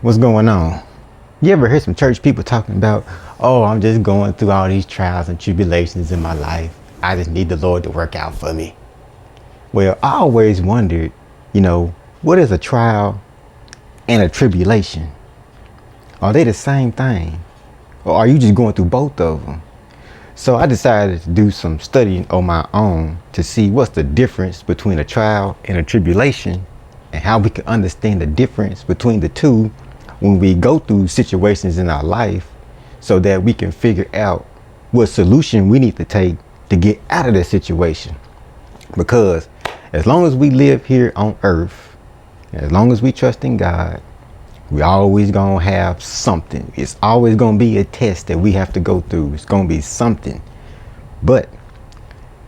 What's going on? You ever heard some church people talking about, oh, I'm just going through all these trials and tribulations in my life. I just need the Lord to work out for me. Well, I always wondered, what is a trial and a tribulation? Are they the same thing? Or are you just going through both of them? So I decided to do some studying on my own to see what's the difference between a trial and a tribulation and how we can understand the difference between the two when we go through situations in our life so that we can figure out what solution we need to take to get out of that situation. Because as long as we live here on earth, as long as we trust in God, we always gonna have something. It's always gonna be a test that we have to go through. It's gonna be something. But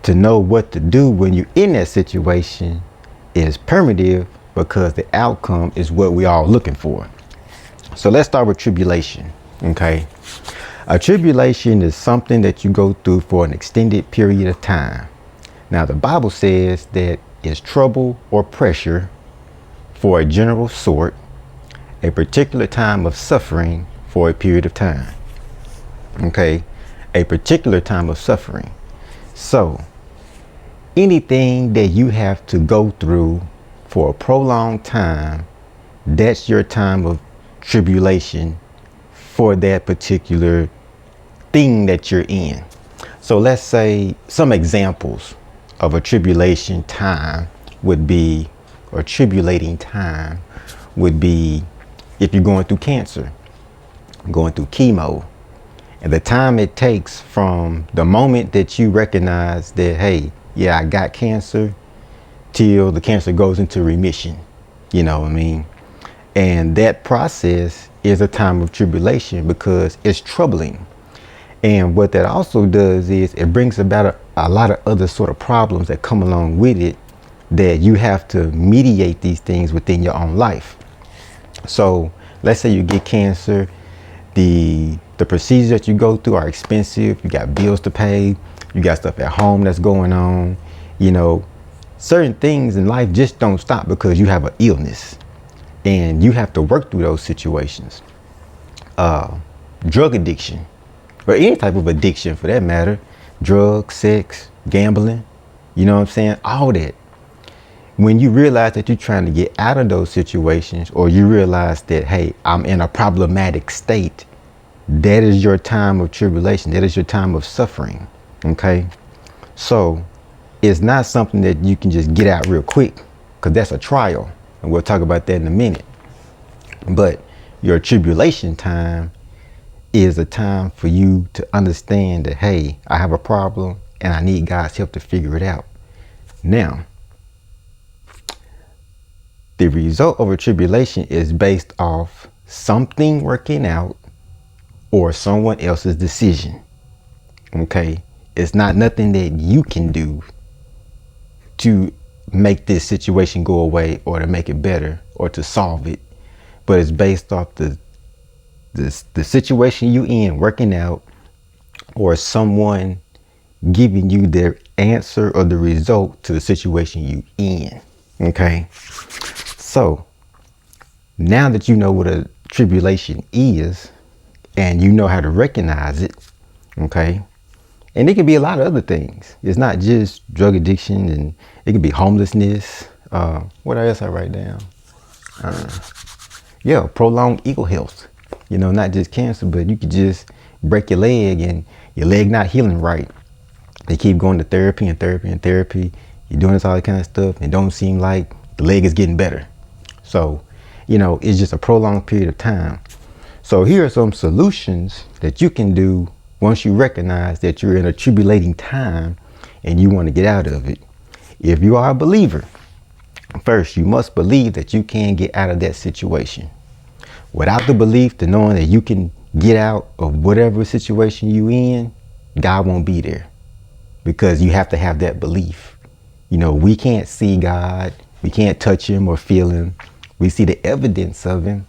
to know what to do when you're in that situation is primitive because the outcome is what we all looking for. So let's start with tribulation, okay? A tribulation is something that you go through for an extended period of time. Now, the Bible says that it's trouble or pressure for a general sort, a particular time of suffering for a period of time, okay? A particular time of suffering. So, anything that you have to go through for a prolonged time, that's your time of tribulation for that particular thing that you're in. So let's say some examples of a tribulation time would be, or tribulating time would be, if you're going through cancer, going through chemo, and the time it takes from the moment that you recognize that, hey, yeah, I got cancer, till the cancer goes into remission, you know what I mean? And that process is a time of tribulation because it's troubling. And what that also does is it brings about a lot of other sort of problems that come along with it, that you have to mediate these things within your own life. So let's say you get cancer, the procedures that you go through are expensive. You got bills to pay. You got stuff at home that's going on. Certain things in life just don't stop because you have an illness. And you have to work through those situations. Drug addiction, or any type of addiction for that matter, drugs, sex, gambling, you know what I'm saying? All that. When you realize that you're trying to get out of those situations, or you realize that, hey, I'm in a problematic state, that is your time of tribulation. That is your time of suffering. Okay. So it's not something that you can just get out real quick, because that's a trial. And we'll talk about that in a minute. But your tribulation time is a time for you to understand that, hey, I have a problem and I need God's help to figure it out. Now, the result of a tribulation is based off something working out or someone else's decision. Okay? It's not nothing that you can do to make this situation go away or to make it better or to solve it, but it's based off the situation you in working out, or someone giving you their answer or the result to the situation you in. Okay, so now that you know what a tribulation is and you know how to recognize it, okay, and it can be a lot of other things. It's not just drug addiction, and it can be homelessness. What else I write down? Prolonged ill health. Not just cancer, but you could just break your leg and your leg not healing right. They keep going to therapy and therapy and therapy. You're doing this all that kind of stuff, and it don't seem like the leg is getting better. So, it's just a prolonged period of time. So here are some solutions that you can do once you recognize that you're in a tribulating time and you want to get out of it. If you are a believer, first, you must believe that you can get out of that situation. Without the belief to knowing that you can get out of whatever situation you in, God won't be there, because you have to have that belief. We can't see God. We can't touch him or feel him. We see the evidence of him,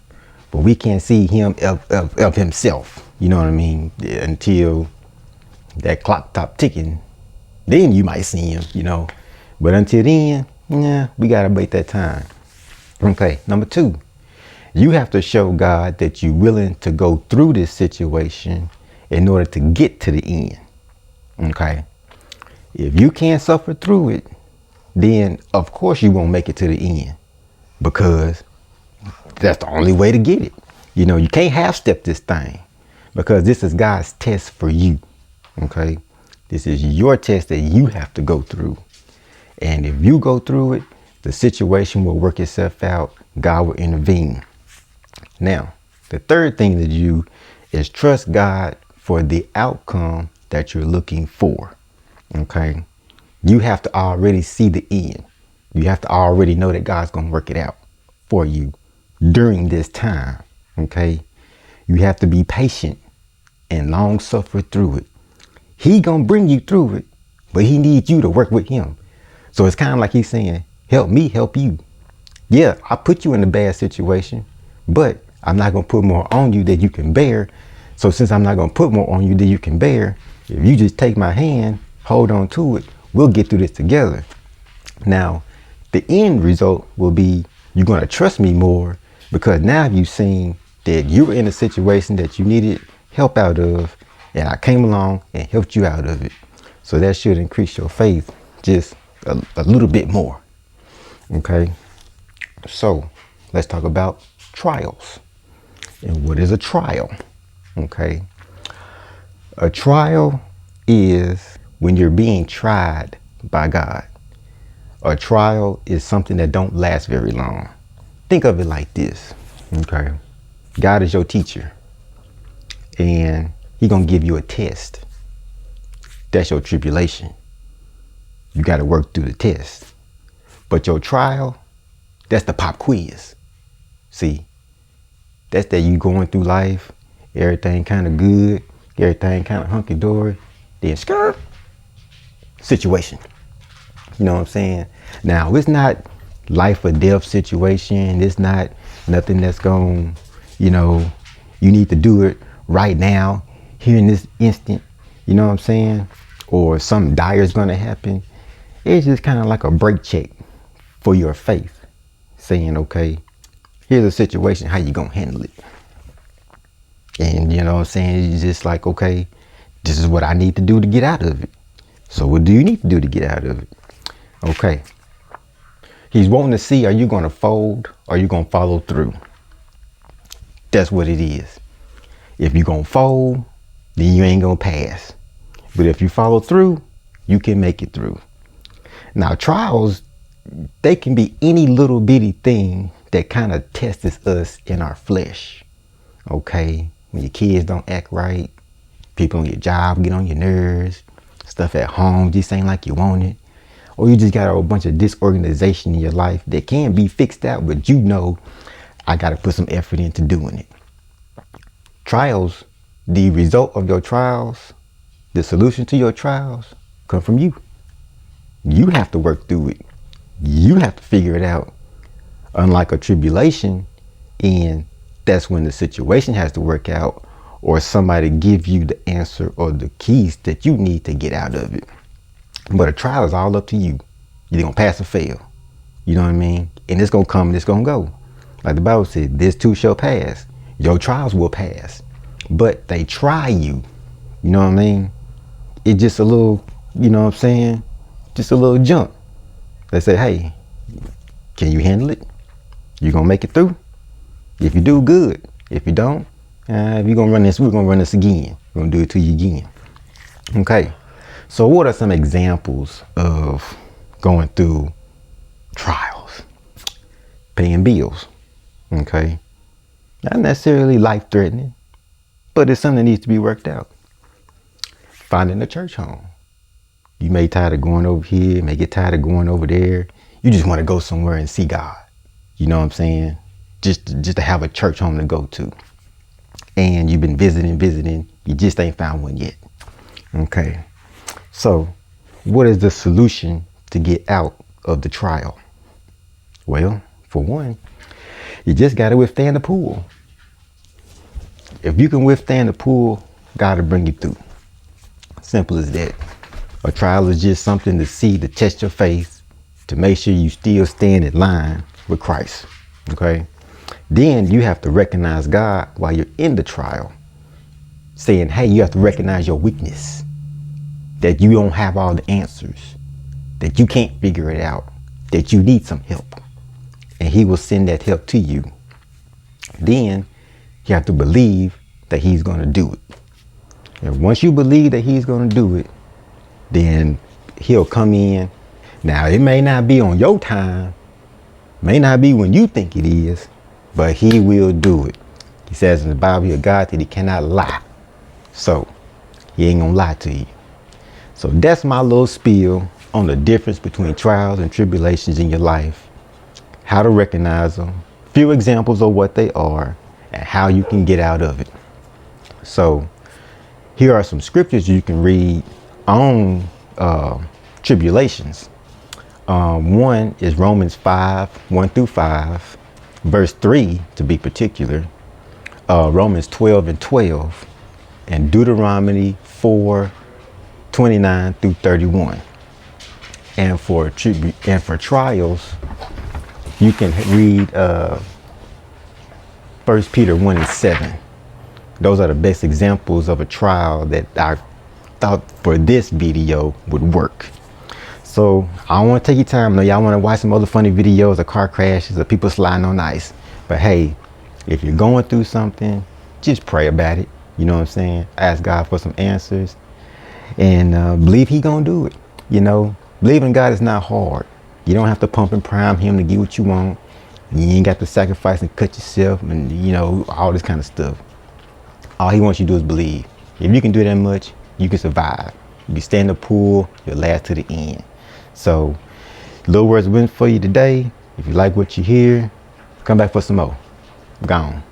but we can't see him of himself. You know what I mean? Until that clock stop ticking, then you might see him, But until then, we got to wait that time. Okay, number 2. You have to show God that you're willing to go through this situation in order to get to the end. Okay. If you can't suffer through it, then of course you won't make it to the end, because that's the only way to get it. You know, you can't half step this thing, because this is God's test for you. Okay. This is your test that you have to go through. And if you go through it, the situation will work itself out. God will intervene. Now, the third thing to do is trust God for the outcome that you're looking for. Okay. You have to already see the end. You have to already know that God's going to work it out for you during this time. Okay. You have to be patient and long suffer through it. He going to bring you through it, but he needs you to work with him. So it's kind of like he's saying, help me, help you. Yeah, I put you in a bad situation, but I'm not going to put more on you than you can bear. So since I'm not going to put more on you than you can bear, if you just take my hand, hold on to it, we'll get through this together. Now, the end result will be you're going to trust me more, because now you've seen that you were in a situation that you needed help out of, and I came along and helped you out of it. So that should increase your faith just a little bit more. Okay. So let's talk about trials. And what is a trial? Okay. A trial is when you're being tried by God. A trial is something that don't last very long. Think of it like this. Okay. God is your teacher, and he gonna give you a test. That's your tribulation. You got to work through the test. But your trial, that's the pop quiz. See, that's that you going through life, everything kind of good, everything kind of hunky-dory, then skirt, situation. You know what I'm saying? Now, it's not life or death situation. It's not nothing that's going, you know, you need to do it right now, here in this instant. You know what I'm saying? Or something dire is going to happen. It's just kind of like a break check for your faith, saying, okay, here's a situation, how you gonna handle it? And you know what I'm saying, it's just like, okay, this is what I need to do to get out of it. So what do you need to do to get out of it? Okay. He's wanting to see, are you gonna fold or are you gonna follow through? That's what it is. If you're gonna fold, then you ain't gonna pass. But if you follow through, you can make it through. Now, trials, they can be any little bitty thing that kind of tests us in our flesh. Okay, when your kids don't act right, people on your job get on your nerves, stuff at home just ain't like you want it, or you just got a bunch of disorganization in your life that can be fixed out, but you know, I got to put some effort into doing it. Trials, the result of your trials, the solution to your trials come from you. You have to work through it. You have to figure it out. Unlike a tribulation, and that's when the situation has to work out, or somebody give you the answer or the keys that you need to get out of it. But a trial is all up to you. You're gonna pass or fail. You know what I mean? And it's gonna come and it's gonna go. Like the Bible said, this too shall pass. Your trials will pass, but they try you. You know what I mean? It's just a little, you know what I'm saying? Just a little jump. They say, hey, can you handle it? You gonna make it through? If you do, good. If you don't, if you're gonna run this, we're gonna run this again. We're gonna do it to you again. Okay. So what are some examples of going through trials? Paying bills. Okay. Not necessarily life-threatening, but it's something that needs to be worked out. Finding a church home. You may tired of going over here, may get tired of going over there. You just want to go somewhere and see God. You know what I'm saying? Just to have a church home to go to. And you've been visiting, you just ain't found one yet. Okay. So what is the solution to get out of the trial? Well, for one, you just got to withstand the pull. If you can withstand the pull, God will bring you through. Simple as that. A trial is just something to see, to test your faith, to make sure you still stand in line with Christ. Okay. Then you have to recognize God while you're in the trial. Saying, hey, you have to recognize your weakness. That you don't have all the answers. That you can't figure it out. That you need some help. And he will send that help to you. Then you have to believe that he's going to do it. And once you believe that he's going to do it, then he'll come in. Now, it may not be on your time, may not be when you think it is, but he will do it. He says in the Bible, he's a God that he cannot lie. So he ain't gonna lie to you. So that's my little spiel on the difference between trials and tribulations in your life, how to recognize them, few examples of what they are, and how you can get out of it. So here are some scriptures you can read on tribulations. One is Romans 5, 1 through 5, verse 3 to be particular, Romans 12 and 12, and Deuteronomy 4, 29 through 31. And for trials, you can read 1 Peter 1 and 7. Those are the best examples of a trial that I thought for this video would work. So I don't want to take your time. I know y'all want to watch some other funny videos of car crashes or people sliding on ice. But hey, if you're going through something, just pray about it. You know what I'm saying? Ask God for some answers and believe he gonna do it. You know, believe in God is not hard. You don't have to pump and prime him to get what you want. You ain't got to sacrifice and cut yourself and, you know, all this kind of stuff. All he wants you to do is believe. If you can do that much, you can survive. You can stay in the pool, you'll last to the end. So, little words of wisdom for you today. If you like what you hear, come back for some more. Gone.